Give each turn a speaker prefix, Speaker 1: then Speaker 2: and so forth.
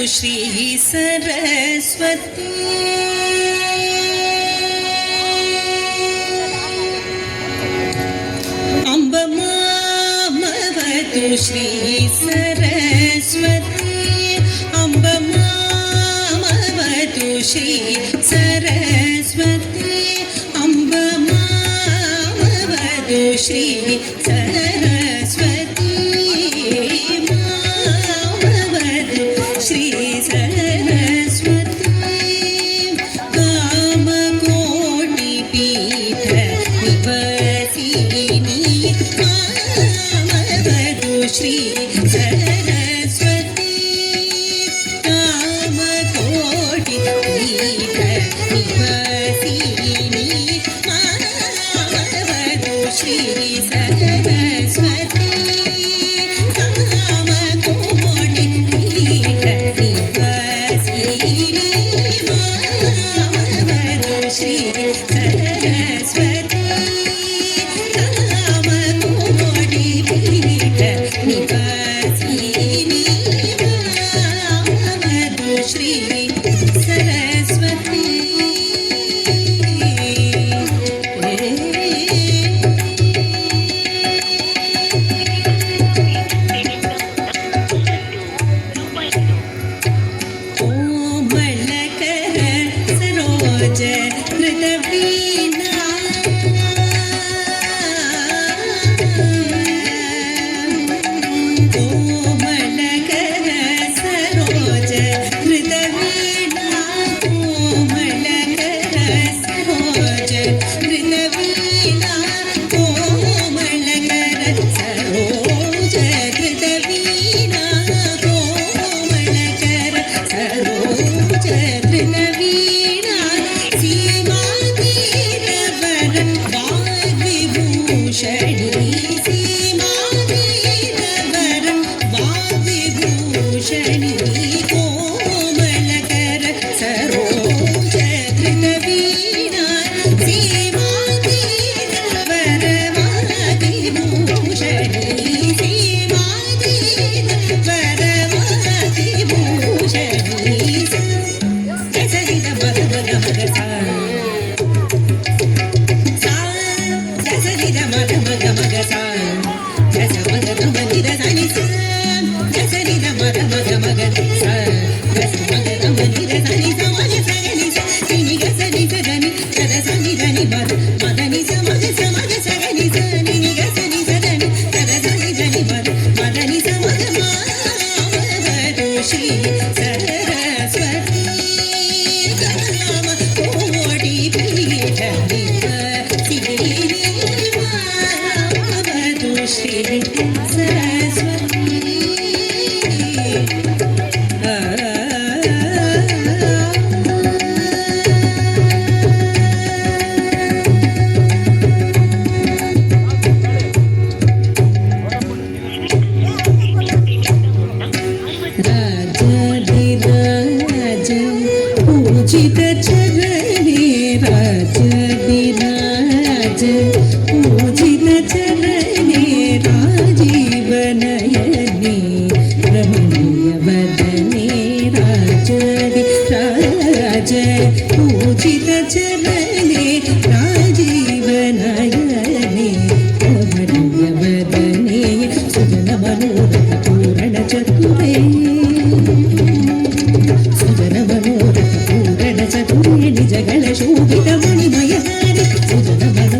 Speaker 1: श्री सरस्वती अम्ब मामवतु श्री सरस्वती अम्ब मामवतु श्री सरस्वती अम्ब मामवतु श्री सरस्वती मामवतु श्री सरस्वती कामकोटि पीठ निवासिनी मामवतु श्री सरस्वती कामकोटि पीठ निवासिनी मामवतु श्री सरस्वती कामकोटि पीठ निवासिनी मामवतु श्री सरस्वती कामकोटि पीठ निवासिनी मामवतु श्री सरस्वती कोमलकर सरोज हृदवीणा कोमलकर सरोज हृदवीणा कोमलकर सरोज हृदवीणा कोमलकर सरोज हृदवीणा कोमलकर सरोज हृदवीणा सीमातीरवर वाग्विभूषणी सीमातीरवर वाग्विभूषणी कोमलकर सरोज हृदवीणा सीमातीरवर वाग्विभूषणी सीमातीरवर वाग्विभूषणी गसरिद मग मग मग सा गसरिद मग मग मग सा गस मग मग निद सानि सा गसरिद मग मग मग सा गस मग मग निद सानि सा मग सा गनि सा निनि गसनि सा गनि सद सानि गनि मद मदनि सा मग सा गनि सा निनि गसनि सा गनि सद सानि गनि मद मदनि सा मग मामवतु श्री सरस्वती कामकोटि पीठ निवासिनी मामवतु श्री सरस्वती राजाधिराज पूजित चरणे राजाधिराज पूजित चरणे राजीवनयने रमणीय वदने राजाधिराज पूजित चरणे राजीवनयने रमणीय वदने सुजन मनोरथ पूर्ण चतुरे सुजन मनोरथ पूर्ण चतुरे निजगळ शोभित मणिमय हारे सुजन